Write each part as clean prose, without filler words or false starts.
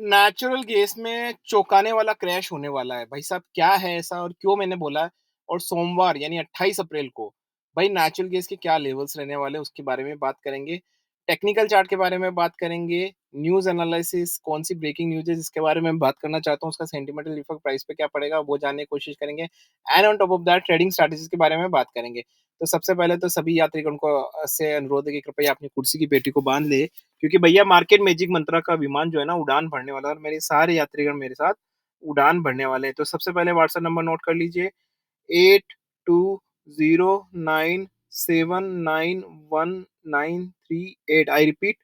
Natural gas में चौंकाने वाला क्रैश होने वाला है। भाई साहब क्या है ऐसा और क्यों मैंने बोला है? और सोमवार यानी 28 अप्रैल को भाई नेचुरल गैस के क्या लेवल्स रहने वाले हैं उसके बारे में बात करेंगे। टेक्निकल चार्ट के बारे में बात करेंगे। न्यूज़ एनालिसिस कौन-सी ब्रेकिंग न्यूज़ है जिसके बारे में बात करना चाहता हूँ, उसका सेंटिमेंटल इफेक्ट प्राइस पे क्या पड़ेगा वो जानने की कोशिश करेंगे। And on top of that trading strategies के बारे में बात करेंगे। तो सबसे पहले तो सभी यात्रीगण को से अनुरोध है कि कृपया अपनी कुर्सी की पेटी को बाँध लें। क्योंकि भैया मार्केट मैजिक मंत्रा का विमान जो है ना उड़ान भरने वाला है और मेरे सारे यात्रीगण मेरे साथ उड़ान भरने वाले हैं। तो सबसे पहले व्हाट्सएप नंबर नोट कर लीजिए 8209719138। I repeat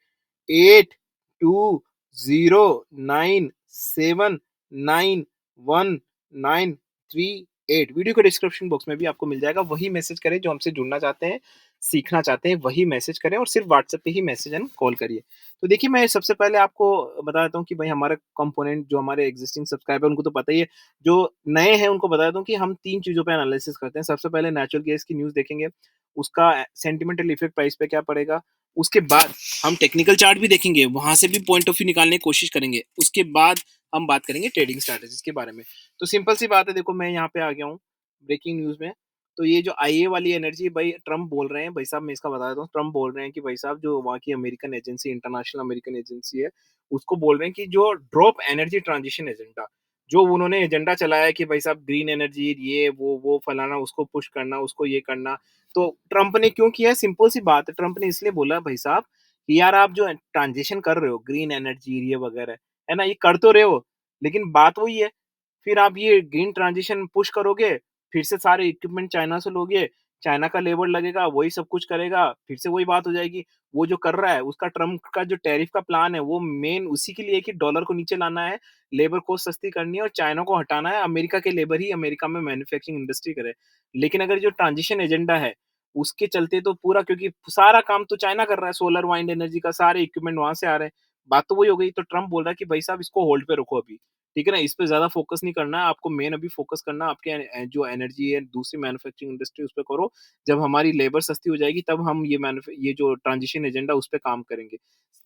8209719138। वीडियो के डिस्क्रिप्शन बॉक्स में भी आपको मिल जाएगा। वही मैसेज करें जो हमसे जुड़ना चाहते हैं, सीखना चाहते हैं, वही मैसेज करें और सिर्फ व्हाट्सएप पे ही मैसेज एंड कॉल करिए। तो देखिए मैं सबसे पहले आपको बता देता हूँ कि भाई हमारा कंपोनेंट जो हमारे एग्जिस्टिंग सब्सक्राइबर उनको तो पता ही है। जो नए हैं उनको बता देता हूँ कि हम 3 चीज़ों पे एनालिसिस करते हैं। सबसे पहले नेचुरल गैस की न्यूज़ देखेंगे, उसका सेंटिमेंटल इफेक्ट प्राइस पे क्या पड़ेगा। उसके बाद हम टेक्निकल चार्ट भी देखेंगे, वहाँ से भी पॉइंट ऑफ व्यू निकालने की कोशिश करेंगे। उसके बाद हम बात करेंगे ट्रेडिंग स्ट्रैटेजीज़ के बारे में। तो सिंपल सी बात है, देखो मैं यहाँ पे आ गया हूँ ब्रेकिंग न्यूज़ में। तो ये जो आईए वाली एनर्जी भाई ट्रम्प बोल रहे हैं, भाई साहब मैं इसका बता देता हूँ। ट्रम्प बोल रहे हैं कि भाई साहब जो वहाँ की American agency, international American agency है, उसको बोल रहे हैं कि जो ड्रॉप एनर्जी ट्रांजिशन एजेंडा, जो उन्होंने एजेंडा चलाया है कि भाई साहब ग्रीन एनर्जी ये वो फलाना, उसको पुश करना, उसको ये करना। तो ट्रम्प ने क्यों किया है? सिंपल सी बात है, ट्रम्प ने इसलिए बोला भाई साहब कि यार आप जो ट्रांजिशन कर रहे हो ग्रीन एनर्जी ये वगैरह, है ना? ये कर तो रहे हो, लेकिन बात वही है, फिर आप ये ग्रीन ट्रांजिशन पुश करोगे, फिर से सारे इक्विपमेंट चाइना से लोगे, चाइना का लेबर लगेगा, वही सब कुछ करेगा, फिर से वही बात हो जाएगी। वो जो कर रहा है, उसका ट्रम्प का जो टैरिफ का प्लान है, वो मेन उसी के लिए है कि डॉलर को नीचे लाना है, लेबर कॉस्ट सस्ती करनी है और चाइना को हटाना है, अमेरिका के लेबर ही अमेरिका में मैन्युफैक्चरिंग इंडस्ट्री करे। लेकिन अगर जो ट्रांजिशन एजेंडा है, उसके चलते तो पूरा, क्योंकि सारा काम तो चाइना कर रहा है, सोलर वाइंड एनर्जी का सारे इक्विपमेंट वहाँ से आ रहे हैं। बात तो वही हो गई, तो ट्रम्प बोल रहा है कि भाई साहब इसको होल्ड पे रखो अभी, ठीक है ना? इस पे ज़्यादा फोकस नहीं करना है, आपको मेन अभी फोकस करना है आपके जो एनर्जी है, दूसरी मैन्युफैक्चरिंग इंडस्ट्री उस पे करो। जब हमारी लेबर सस्ती हो जाएगी तब हम ये जो ट्रांजिशन एजेंडा उस पे काम करेंगे।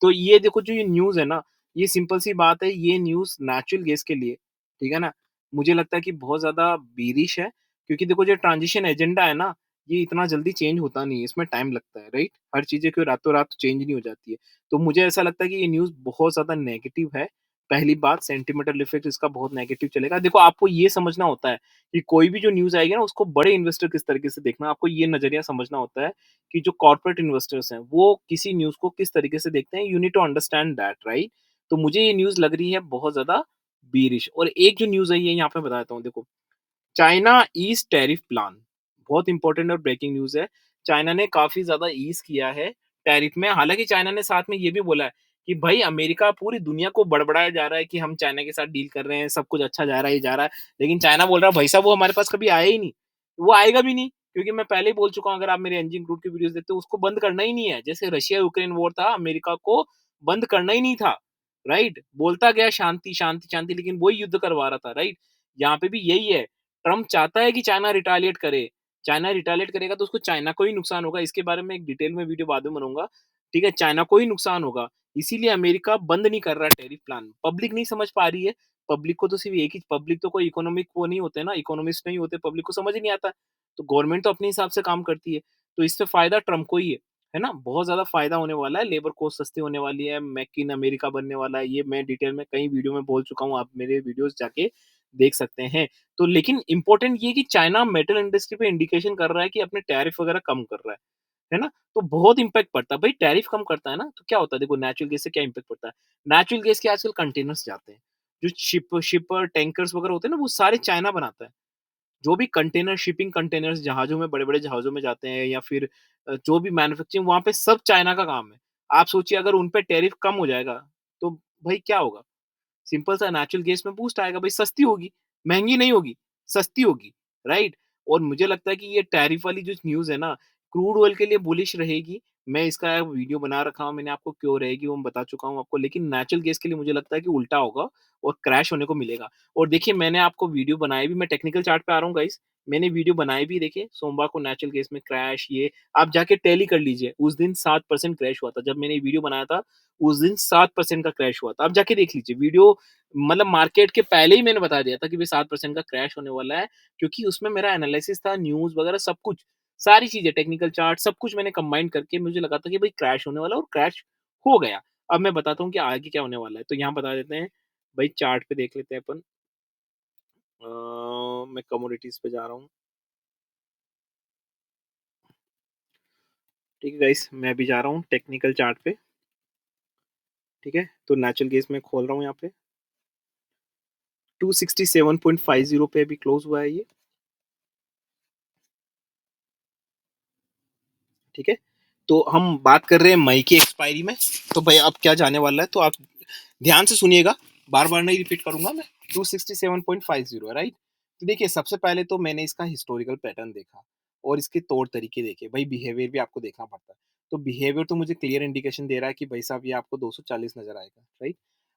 तो ये देखो जो ये न्यूज़ है ना, ये सिंपल सी बात है, ये न्यूज़ नेचुरल गैस के लिए, ठीक है ना? मुझे लगता है कि बहुत ज़्यादा बेरिश है, क्योंकि देखो जो ट्रांजिशन एजेंडा है ना, ये इतना जल्दी चेंज होता नहीं है, इसमें टाइम लगता है, राइट? हर चीज़ें कोई रातों-रात चेंज नहीं हो जाती है। तो मुझे ऐसा लगता है कि ये न्यूज़ बहुत ज़्यादा नेगेटिव है। पहली बात, सेंटिमेंटल इफेक्ट इसका बहुत नेगेटिव चलेगा। देखो आपको ये समझना होता है कि कोई भी जो न्यूज़ आएगी ना, उसको बड़े इन्वेस्टर किस तरीके से देखना है। आपको ये नज़रिया समझना होता है कि जो कॉर्पोरेट इन्वेस्टर्स हैं, वो किसी न्यूज़ को किस तरीके से देखते हैं। You need to understand that, right? तो मुझे ये न्यूज़ लग रही है बहुत ज़्यादा बेयरिश। और एक जो न्यूज़ है ये यहाँ पे बताता हूँ, देखो चाइना ईज़ टैरिफ प्लान, बहुत इंपॉर्टेंट और ब्रेकिंग न्यूज़ है। चाइना ने काफ़ी ज़्यादा ईज़ किया है टैरिफ में। हालाँकि चाइना ने साथ में ये भी बोला है कि भई अमेरिका पूरी दुनिया को बड़बड़ाया जा रहा है कि हम चाइना के साथ डील कर रहे हैं, सब कुछ अच्छा जा रहा है, ये जा रहा है। लेकिन चाइना बोल रहा है भाई साहब वो हमारे पास कभी आया ही नहीं, वो आएगा भी नहीं, क्योंकि मैं पहले ही बोल चुका हूँ, अगर आप मेरे एंजिन ग्रुप की वीडियोज़ देखते हो, उसको बंद करना ही नहीं है। जैसे रशिया-यूक्रेन वॉर था, अमेरिका को बंद करना ही नहीं था, राइट? बोलता गया शांति, शांति, शांति, लेकिन वही युद्ध करवा रहा था, राइट? यहाँ पे भी यही है। ट्रम्प चाहता है कि चाइना रिटेलिएट करे। चाइना रिटेलिएट करेगा तो उसको चाइना को ही नुकसान होगा। इसके बारे में एक डिटेल में वीडियो बाद में बनाऊँगा। ठीक है? चाइना को ही नुकसान होगा। इसीलिए अमेरिका बंद नहीं कर रहा है टैरिफ प्लान। पब्लिक नहीं समझ पा रही है। पब्लिक को तो सिर्फ़ एक ही, पब्लिक तो कोई इकोनॉमिक वो नहीं होते ना, इकोनॉमिस्ट नहीं होते, पब्लिक को समझ ही नहीं आता। तो गवर्नमेंट तो अपने हिसाब से काम करती है। तो इससे फ़ायदा ट्रम्प को ही है ना? बहुत ज़्यादा फ़ायदा होने वाला है, लेबर कॉस्ट सस्ती होने वाली है, मेक इन अमेरिका बनने वाला है। ये मैं डिटेल में कई वीडियो में बोल चुका हूँ, आप मेरे वीडियोज़ जाके देख सकते हैं। तो लेकिन इम्पोर्टेंट ये है कि चाइना मेटल इंडस्ट्री पे इंडिकेशन कर रहा है कि अपने टैरिफ वगैरह कम कर रहा है ना? तो बहुत इम्पैक्ट पड़ता है। भाई टैरिफ कम करता है ना, तो क्या होता है, देखो नेचुरल गैस से क्या इम्पैक्ट पड़ता है। नेचुरल गैस के आजकल कंटेनर्स जाते हैं। जो शिपर टैंकर्स वगैरह होते हैं ना, वो सारे चाइना बनाता है। जो भी कंटेनर, शिपिंग कंटेनर्स जहाज़ों में, बड़े-बड़े जहाज़ों में जाते हैं, या फिर जो भी मैन्युफैक्चरिंग वहाँ पे सब चाइना का काम है। आप सोचिए अगर उन पे टैरिफ कम हो जाएगा, तो भाई क्या होगा? सिंपल सा नेचुरल गैस में बूस्ट आएगा, भाई सस्ती होगी, महँगी नहीं होगी, सस्ती होगी, राइट? और मुझे लगता है कि ये टैरिफ वाली जो न्यूज़ है ना, क्रूड ऑयल के लिए बुलिश रहेगी। मैं इसका वीडियो बना रखा हूँ, मैंने आपको क्यों रहेगी वो मैं बता चुका हूँ आपको, लेकिन नेचुरल गैस के लिए मुझे लगता है कि उल्टा होगा और क्रैश होने को मिलेगा। और देखिए मैंने आपको वीडियो बनाई भी, मैं टेक्निकल चार्ट पे आ रहा हूँ गाइस, मैंने वीडियो बनाई भी, देखिए सोमवार को नेचुरल गैस में क्रैश, ये आप जाके टैली कर लीजिए, उस दिन 7% क्रैश हुआ था। जब मैंने ये वीडियो बनाया था, उस दिन 7% का क्रैश हुआ था। आप जाके देख लीजिए वीडियो, मतलब मार्केट के पहले ही मैंने बता दिया था कि भई 7% का क्रैश होने वाला है, क्योंकि उसमें मेरा एनालिसिस था, न्यूज़ वगैरह सब कुछ, सारी चीज़ें, टेक्निकल चार्ट सब कुछ मैंने कंबाइन करके मुझे लगा था कि भई क्रैश होने वाला है और क्रैश हो गया। अब मैं बताता हूँ कि आगे क्या होने वाला है। तो यहाँ बता देते हैं, भई चार्ट पे देख लेते हैं अपन। मैं कमोडिटीज़ पे जा रहा हूँ। ठीक है गाइस, मैं अभी जा रहा हूँ टेक्निकल चार्ट पे, ठीक है? तो नेचुरल गैस मैं खोल रहा हूँ यहाँ पे, 267.50 पे अभी क्लोज़ हुआ है ये, ठीक है? तो हम बात कर रहे हैं मई की एक्सपायरी में, तो भाई अब क्या जाने वाला है, तो आप ध्यान से सुनिएगा, बार-बार नहीं रिपीट करूँगा मैं, 267.50, राइट? तो देखिए, सबसे पहले तो मैंने इसका हिस्टोरिकल पैटर्न देखा और इसके तौर-तरीके देखे, भाई बिहेवियर भी आपको देखना पड़ता है। तो बिहेवियर तो मुझे क्लियर इंडिकेशन दे रहा है कि भाई साहब ये आपको 240 नज़र आएगा, राइट?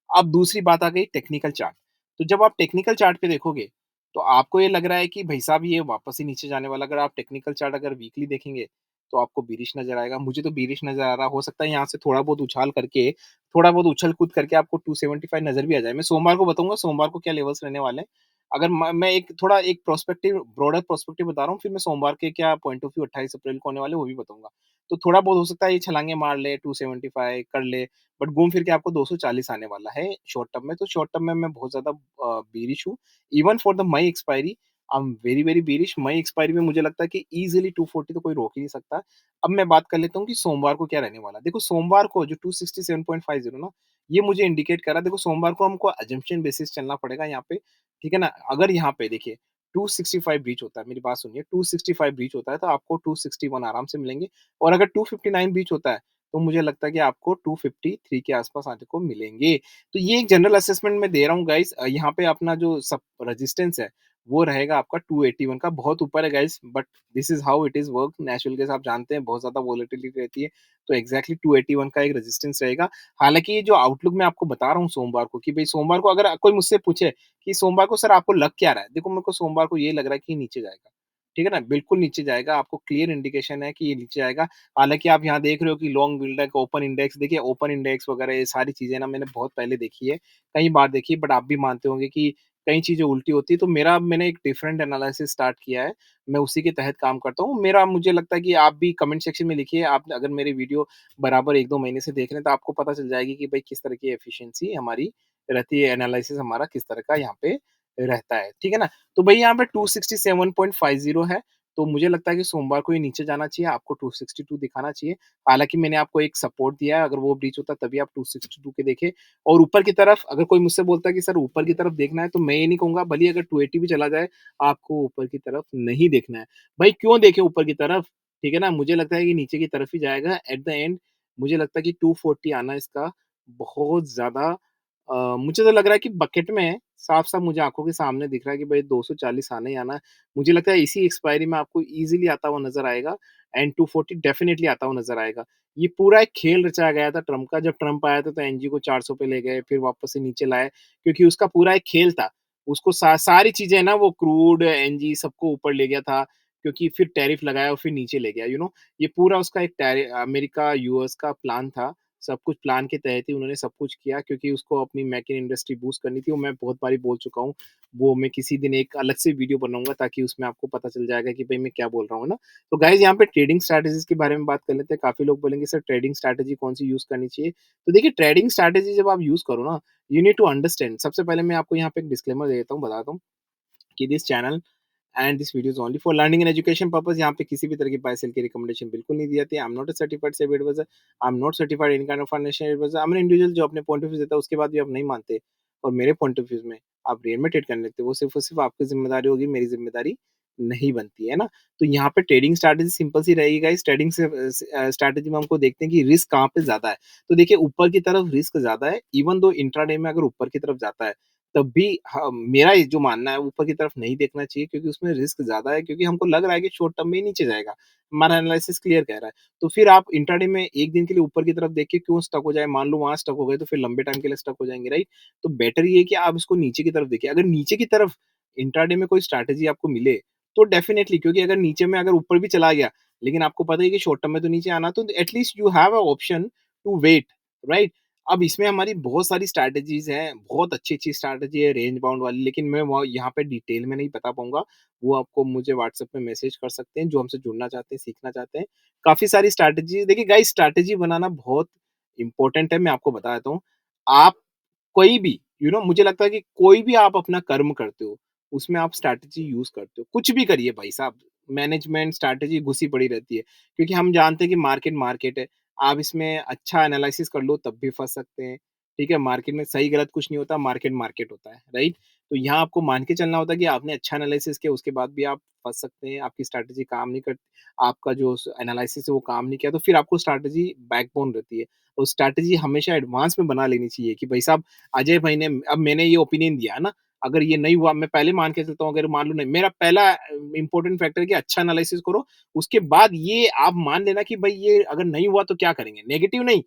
अब दूसरी बात आ गई टेक्निकल चार्ट। तो जब आप टेक्निकल चार्ट पे देखोगे, तो आपको ये लग रहा है कि भाई साहब ये वापस ही नीचे जाने वाला, अगर आप टेक्निकल चार्ट अगर वीकली देखेंगे, तो आपको बीरिश नज़र आएगा। मुझे तो बीरिश नज़र आ रहा, हो सकता है यहाँ से थोड़ा बहुत उछाल करके, थोड़ा बहुत उछल-कूद करके आपको 275 नज़र भी आ जाए। मैं सोमवार को बताऊँगा सोमवार को क्या लेवल्स रहने वाले हैं। अगर मैं एक थोड़ा एक प्रोस्पेक्टिव, ब्रॉडर प्रोस्पेक्टिव बता रहा हूँ, फिर मैं सोमवार के क्या पॉइंट ऑफ व्यू 28 अप्रैल को होने वाले हैं, वो भी बताऊँगा। तो थोड़ा बहुत हो सकता है ये छलांगे मार ले, 275 कर ले, बट घूम फिर के आपको 240 आने वाला है शॉर्ट टर्म में। तो शॉर्ट टर्म में मैं बहुत ज़्यादा बेयरिश हूँ। Even for the May expiry, I am very, very bearish. May expiry में मुझे लगता है कि ईज़िली 240 तो कोई रोक ही नहीं सकता। अब मैं बात कर लेता हूँ कि सोमवार को क्या रहने वाला है। देखो सोमवार को जो 267.50 ना, ये मुझे इंडिकेट कर रहा है, देखो सोमवार को हमको असम्पशन बेसिस चलना पड़ेगा यहाँ पे, ठीक है ना? अगर यहाँ पे देखिए 265 ब्रीच होता है, मेरी बात सुनिए, 265 ब्रीच होता है तो आपको 261 आराम से मिलेंगे, और अगर 259 ब्रीच होता है, तो मुझे लगता है कि आपको 253 के आस-पास आने को मिलेंगे। तो ये एक जनरल असेसमेंट मैं दे रहा हूँ गाइज़। यहाँ पे अपना जो सब रेजिस्टेंस है, वो रहेगा आपका 281 का, बहुत ऊपर है guys, but this is how it is work. Natural gas आप जानते हैं बहुत ज़्यादा वोलेटिलिटी रहती है, तो एग्ज़ैक्टली 281 का एक रेजिस्टेंस रहेगा। हालाँकि ये जो आउटलुक मैं आपको बता रहा हूँ सोमवार को, कि भई सोमवार को अगर कोई मुझसे पूछे कि सोमवार को सर आपको लग क्या रहा है? देखो मेरे को सोमवार को ये लग रहा है कि नीचे जाएगा। ठीक है ना? बिल्कुल नीचे जाएगा, आपको क्लियर इंडिकेशन है कि ये नीचे जाएगा। हालाँकि आप यहाँ देख रहे हो कि लॉन्ग बिल्डक, ओपन इंडेक्स, देखिए ओपन इंडेक्स वगैरह ये सारी चीज़ें ना मैंने बहुत पहले देखी है, कई बार देखी है, बट आप भी मानते होंगे कि कई चीज़ें उल्टी होती है, तो मैंने एक डिफरेंट एनालिसिस स्टार्ट किया है। मैं उसी के तहत काम करता हूँ। मेरा मुझे लगता है कि आप भी कमेंट सेक्शन में लिखिए, आप अगर मेरी वीडियो बराबर 1-2 महीने से देख रहे हैं, तो आपको पता चल जाएगी कि भाई किस तरह की एफिशिएंसी हमारी रहती है, एनालिसिस हमारा किस तरह का यहाँ पे रहता है, ठीक है ना? तो भई यहाँ पे 267.50 है, तो मुझे लगता है कि सोमवार को ये नीचे जाना चाहिए, आपको 262 दिखाना चाहिए। हालाँकि मैंने आपको एक सपोर्ट दिया है, अगर वो ब्रीच होता है तभी आप 262 के देखें, और ऊपर की तरफ अगर कोई मुझसे बोलता है कि सर ऊपर की तरफ देखना है, तो मैं ये नहीं कहूँगा, भले ही अगर 280 भी चला जाए, आपको ऊपर की तरफ नहीं देखना है। भाई क्यों देखें ऊपर की तरफ, ठीक है ना? मुझे लगता है कि नीचे की तरफ ही जाएगा एट द एंड। मुझे लगता है कि 240 आना इसका बहुत ज़्यादा, मुझे तो लग रहा है कि बकेट में है, साफ-साफ मुझे आँखों के सामने दिख रहा है कि भई 240 आना ही आना है। मुझे लगता है इसी एक्सपायरी में आपको ईज़िली आता हुआ नज़र आएगा, एंड 240 डेफिनिटली आता हुआ नज़र आएगा। ये पूरा एक खेल रचाया गया था ट्रम्प का, जब ट्रम्प आया था तो एनजी को 400 पे ले गए, फिर वापस से नीचे लाए, क्योंकि उसका पूरा एक खेल था। उसको सारी चीज़ें ना, वो क्रूड, एनजी सबको ऊपर ले गया था, क्योंकि फिर टैरिफ लगाया और फिर नीचे ले गया, ये पूरा उसका एक अमेरिका, यूएस का प्लान था। सब कुछ प्लान के तहत ही उन्होंने सब कुछ किया, क्योंकि उसको अपनी मेक इन इंडस्ट्री बूस्ट करनी थी, और मैं बहुत बारी बोल चुका हूँ। वो मैं किसी दिन एक अलग से वीडियो बनाऊँगा, ताकि उसमें आपको पता चल जाएगा कि भई मैं क्या बोल रहा हूँ ना। तो गाइज़ यहाँ पे ट्रेडिंग स्ट्रैटेजीज़ के बारे में बात कर लेते हैं। काफ़ी लोग बोलेंगे सर ट्रेडिंग स्ट्रैटेजी कौन-सी यूज़ करनी चाहिए? तो देखिए ट्रेडिंग स्ट्रैटेजी जब आप यूज़ करो ना, यू नीड टू अंडरस्टैंड। सबसे पहले मैं आपको यहाँ पे एक डिस्क्लेमर दे देता हूँ, बताता हूँ कि this channel and this video is only for learning and education purpose. यहाँ पे किसी भी तरह की बाय सेल की रिकमेंडेशन बिल्कुल नहीं दी जाती है। I am not a certified SEBI advisor, I am not certified any kind of financial advisor. I am an individual जो अपने पॉइंट ऑफ व्यू देता है, उसके बाद भी आप नहीं मानते और मेरे पॉइंट ऑफ व्यूज में आप रियल में ट्रेड करने लगते हो, वो सिर्फ और सिर्फ आपकी जिम्मेदारी होगी, मेरी जिम्मेदारी नहीं बनती है ना। तो यहाँ पे ट्रेडिंग स्ट्रैटेजी सिंपल सी रहेगी गाइस। ट्रेडिंग से स्ट्रैटेजी में हमको देखते हैं कि रिस्क कहाँ पे ज्यादा है। तो देखिए ऊपर की तरफ रिस्क ज्यादा है, इवन दो इंट्राडे में अगर ऊपर की तरफ जाता है, तब भी मेरा ये जो मानना है, ऊपर की तरफ नहीं देखना चाहिए, क्योंकि उसमें रिस्क ज़्यादा है, क्योंकि हमको लग रहा है कि शॉर्ट टर्म में ही नीचे जाएगा। हमारा एनालिसिस क्लियर कह रहा है। तो फिर आप इंट्राडे में 1 दिन के लिए ऊपर की तरफ देख के क्यों स्टक हो जाए, मान लो वहाँ स्टक हो गए तो फिर लंबे टाइम के लिए स्टक हो जाएँगे, राइट? तो बेटर ये है कि आप इसको नीचे की तरफ देखिए। अगर नीचे की तरफ इंट्राडे में कोई स्ट्रैटेजी आपको मिले, तो डेफिनिटली, क्योंकि अगर नीचे में अगर ऊपर भी चला गया, लेकिन आपको पता है कि शॉर्ट टर्म में तो नीचे आना, तो at least you have a option to wait, right? अब इसमें हमारी बहुत सारी स्ट्रैटेजीज़ हैं, बहुत अच्छी-अच्छी स्ट्रैटेजी है रेंज बाउंड वाली, लेकिन मैं वो यहाँ पे डिटेल में नहीं बता पाऊँगा। वो आपको मुझे व्हाट्सएप पे मैसेज कर सकते हैं, जो हमसे जुड़ना चाहते हैं, सीखना चाहते हैं। काफ़ी सारी स्ट्रैटेजी देखिए गाइस स्ट्रैटेजी बनाना बहुत इम्पोर्टेंट है, मैं आपको बता देता हूँ। आप कोई भी मुझे लगता है कि कोई भी आप अपना कर्म करते हो, उसमें आप स्ट्रैटेजी यूज़ करते हो। कुछ भी करिए भाई साहब, मैनेजमेंट स्ट्रैटेजी घुसी पड़ी रहती है। क्योंकि हम जानते हैं कि मार्केट मार्केट है। आप इसमें अच्छा एनालिसिस कर लो तब भी फँस सकते हैं। ठीक है? मार्केट में सही गलत कुछ नहीं होता, मार्केट मार्केट होता है, राइट? तो यहाँ आपको मान के चलना होता है कि आपने अच्छा एनालिसिस किया, उसके बाद भी आप फँस सकते हैं, आपकी स्ट्रैटेजी काम नहीं करती, आपका जो स एनालिसिस है वो काम नहीं किया, तो फिर आपको स्ट्रैटेजी बैकबोन रहती है। तो स्ट्रैटेजी हमेशा एडवांस में बना लेनी चाहिए कि भाई साहब अजय भाई ने अब मैंने ये ओपिनियन दिया है ना, अगर ये नहीं हुआ मैं पहले मान के चलता हूँ अगर मान लो नहीं मेरा पहला इम्पोर्टेंट फैक्टर है कि अच्छा एनालिसिस करो, उसके बाद ये आप मान लेना कि भाई ये अगर नहीं हुआ तो क्या करेंगे? नेगेटिव नहीं,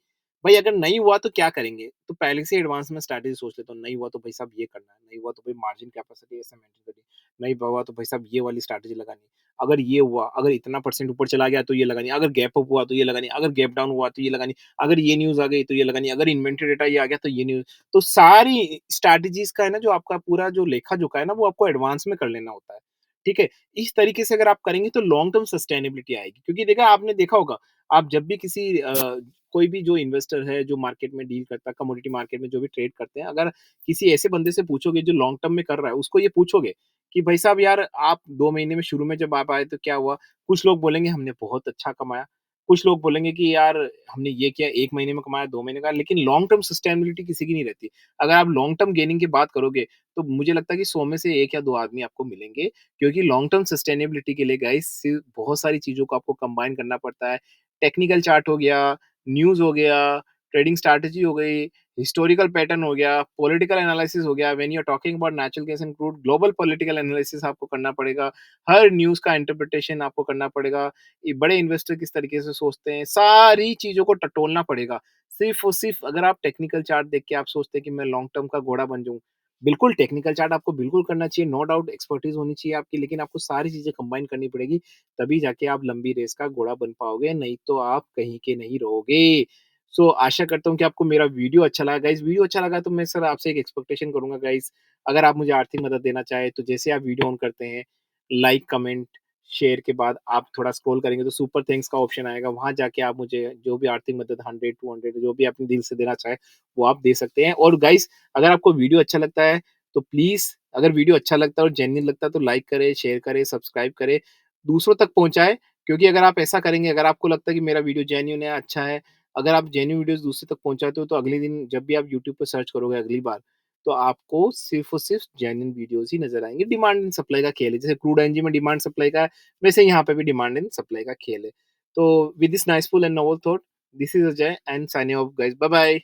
भाई अगर नहीं हुआ तो क्या करेंगे? तो पहले से एडवांस में स्ट्रैटेजी सोच लेता हूँ, नहीं हुआ तो भाई साहब ये करना है, नहीं हुआ तो भाई मार्जिन कैपेसिटी ऐसे मेंटेन करनी है, नहीं हुआ तो भाई साहब ये वाली स्ट्रैटेजी लगानी है। अगर ये हुआ, अगर इतना परसेंट ऊपर चला गया तो ये लगानी है, अगर गैप अप हुआ तो ये लगानी है, अगर गैप डाउन हुआ तो ये लगानी है, अगर ये न्यूज़ आ गई तो ये लगानी है, अगर इन्वेंटरी डेटा ये आ गया तो ये न्यूज़ तो सारी स्ट्रैटेजीज़ का है ना जो आपका पूरा जो लेखा-जोखा है ना वो आपको एडवांस में कर लेना होता है। ठीक है? इस तरीके से अगर आप करेंगे तो लॉन्ग टर्म सस्टेनेबिलिटी आएगी क्योंकि देखा आपने देखा होगा, आप जब भी किसी कोई भी जो इन्वेस्टर है, जो मार्केट में डील करता है, कमोडिटी मार्केट में जो भी ट्रेड करते हैं, अगर किसी ऐसे बंदे से पूछोगे जो लॉन्ग टर्म में कर रहा है, उसको ये पूछोगे कि भाई साहब यार आप 2 महीने में शुरू में जब आप आए तो क्या हुआ? कुछ लोग बोलेंगे हमने बहुत अच्छा कमाया, कुछ लोग बोलेंगे कि यार हमने ये किया 1 महीने में कमाया, 2 महीने का लेकिन लॉन्ग टर्म सस्टेनेबिलिटी किसी की नहीं रहती। अगर आप लॉन्ग टर्म गेनिंग की बात करोगे, तो मुझे लगता है कि 100 में से 1 या 2 आदमी आपको मिलेंगे क्योंकि लॉन्ग टर्म सस्टेनेबिलिटी के लिए गाइस सिर्फ बहुत सारी चीज़ों को आपको कंबाइन करना पड़ता है। टेक्निकल चार्ट हो गया, न्यूज़ हो गया, ट्रेडिंग स्ट्रैटेजी हो गई, हिस्टोरिकल पैटर्न हो गया, पॉलिटिकल एनालिसिस हो गया, when you are talking about natural gas and crude, global political analysis आपको करना पड़ेगा, हर न्यूज़ का इंटरप्रिटेशन आपको करना पड़ेगा, ये बड़े इन्वेस्टर किस तरीके से सोचते हैं, सारी चीज़ों को टटोलना पड़ेगा। सिर्फ़ और सिर्फ़ अगर आप टेक्निकल चार्ट देख के आप सोचते हैं कि मैं लॉन्ग टर्म का घोड़ा बन जाऊँ, बिल्कुल टेक्निकल चार्ट आपको बिल्कुल करना चाहिए, नो डाउट एक्सपर्टीज़ होनी चाहिए आपकी, लेकिन आपको सारी चीज़ें कंबाइन करनी पड़ेगी, तभी जाके आप लंबी रेस का घोड़ा बन पाओगे, नहीं तो आप कहीं के नहीं रहोगे। सो आशा करता हूँ कि आपको मेरा वीडियो अच्छा लगा गाइज़, वीडियो अच्छा लगा तो मैं सर आपसे एक एक्सपेक्टेशन करूँगा गाइज़, अगर आप मुझे आर्थिक मदद देना चाहें, तो जैसे आप वीडियो ऑन करते हैं, लाइक, कमेंट, शेयर के बाद आप थोड़ा स्क्रॉल करेंगे तो सुपर थैंक्स का ऑप्शन आएगा, वहाँ जाके आप मुझे जो भी आर्थिक मदद 100, 200 जो भी अपने दिल से देना चाहें, वो आप दे सकते हैं और गाइज़ अगर आपको वीडियो अच्छा लगता है, तो प्लीज़ अगर वीडियो अच्छा लगता है और जेन्युइन लगता है तो लाइक करें, शेयर करें, सब्सक्राइब करें, दूसरों तक पहुँचाएँ क्योंकि अगर आप ऐसा करेंगे, अगर आपको लगता है कि मेरा वीडियो जेन्युइन है, अच्छा है, अगर आप जेन्युइन वीडियोज़ दूसरे तक पहुँचाते हो तो अगले दिन जब भी आप यूट्यूब पे सर्च करोगे अगली बार, तो आपको सिर्फ़ और सिर्फ़ जेन्युइन वीडियोज़ ही नज़र आएँगे। डिमांड एंड सप्लाई का खेल है, जैसे क्रूड एनर्जी में डिमांड सप्लाई का है, वैसे यहाँ पे भी डिमांड एंड सप्लाई का खेल है। तो with this niceful and noble thought, this is Ajay and signing off guys, bye bye.